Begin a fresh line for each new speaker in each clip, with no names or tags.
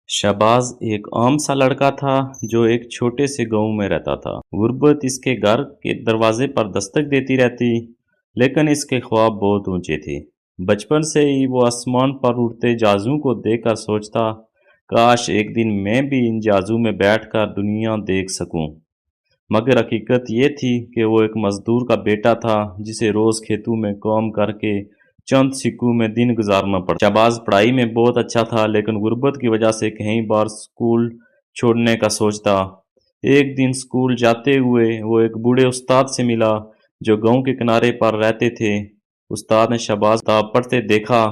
शहबाज एक आम सा लड़का था जो एक छोटे से गांव में रहता था। गुर्बत इसके घर के दरवाजे पर दस्तक देती रहती, लेकिन इसके ख्वाब बहुत ऊंचे थे। बचपन से ही वो आसमान पर उड़ते जहाज़ों को देखकर सोचता, काश एक दिन मैं भी इन जहाज़ों में बैठकर दुनिया देख सकूं। मगर हकीकत ये थी कि वो एक मजदूर का बेटा था, जिसे रोज खेतों में काम करके चंद सिक्कों में दिन गुजारना पड़ता। शहबाज पढ़ाई में बहुत अच्छा था, लेकिन गुर्बत की वजह से कई बार स्कूल छोड़ने का सोचता। एक दिन स्कूल जाते हुए वो एक बूढ़े उस्ताद से मिला, जो गांव के किनारे पर रहते थे। उस्ताद ने शहबाज किताब पढ़ते देखा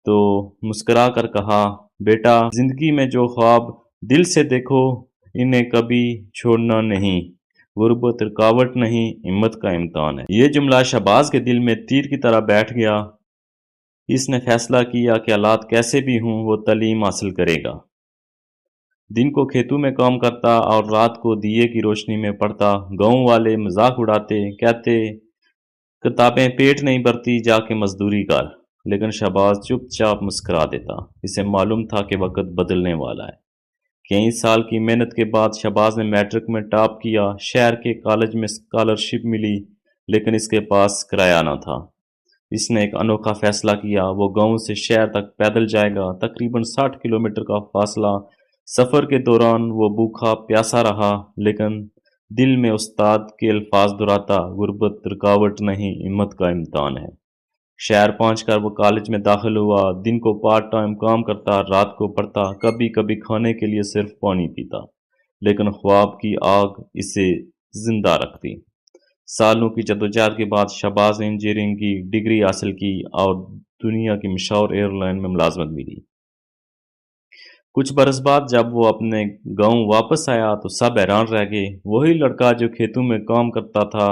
तो मुस्कुरा कर कहा, बेटा, जिंदगी में जो ख्वाब दिल से देखो, इन्हें कभी छोड़ना नहीं। गुर्बत रुकावट नहीं, हिम्मत का इम्तिहान है। ये जुमला शहबाज के दिल में तीर की तरह बैठ गया। इसने फैसला किया कि हालात कैसे भी हों, वो तालीम हासिल करेगा। दिन को खेतों में काम करता और रात को दिए की रोशनी में पढ़ता। गांव वाले मजाक उड़ाते, कहते, किताबें पेट नहीं भरती, जाके मजदूरी कर। लेकिन शहबाज चुपचाप मुस्कुरा देता। इसे मालूम था कि वक्त बदलने वाला है। कई साल की मेहनत के बाद शहबाज ने मैट्रिक में टॉप किया। शहर के कॉलेज में स्कॉलरशिप मिली, लेकिन इसके पास किराया न था। इसने एक अनोखा फैसला किया। वो गांव से शहर तक पैदल जाएगा, तकरीबन 60 किलोमीटर का फासला। सफर के दौरान वो भूखा प्यासा रहा, लेकिन दिल में उस्ताद के अल्फाज दोहराता, गुर्बत रुकावट नहीं, हिम्मत का इम्तिहान है। शहर पहुंचकर वो कॉलेज में दाखिल हुआ। दिन को पार्ट टाइम काम करता, रात को पढ़ता, कभी कभी खाने के लिए सिर्फ पानी पीता। लेकिन ख्वाब की आग इसे जिंदा रखती। सालों की जद्दोजहद के बाद शहबाज ने इंजीनियरिंग की डिग्री हासिल की और दुनिया की मशहूर एयरलाइन में मुलाजमत मिली। कुछ बरस बाद जब वो अपने गांव वापस आया तो सब हैरान रह गए। वही लड़का जो खेतों में काम करता था,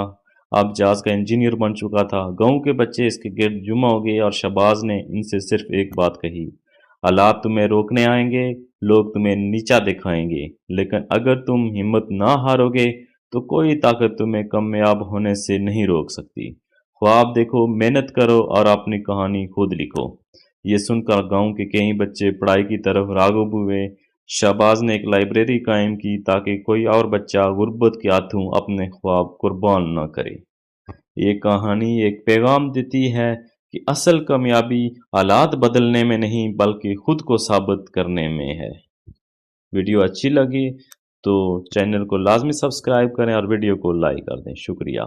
अब जहाज का इंजीनियर बन चुका था। गांव के बच्चे इसके गिर्द जुमा हो गए और शहबाज ने इनसे सिर्फ एक बात कही, हालात तुम्हें रोकने आएंगे, लोग तुम्हें नीचा दिखाएंगे, लेकिन अगर तुम हिम्मत ना हारोगे तो कोई ताकत तुम्हें कामयाब होने से नहीं रोक सकती। ख्वाब देखो, मेहनत करो और अपनी कहानी खुद लिखो। ये सुनकर गांव के कई बच्चे पढ़ाई की तरफ राग़िब हुए। शहबाज ने एक लाइब्रेरी कायम की ताकि कोई और बच्चा गुर्बत के हाथों अपने ख्वाब कुर्बान न करे। ये कहानी एक पैगाम देती है कि असल कामयाबी हालात बदलने में नहीं, बल्कि खुद को साबित करने में है। वीडियो अच्छी लगी तो चैनल को लाजमी सब्सक्राइब करें और वीडियो को लाइक कर दें। शुक्रिया।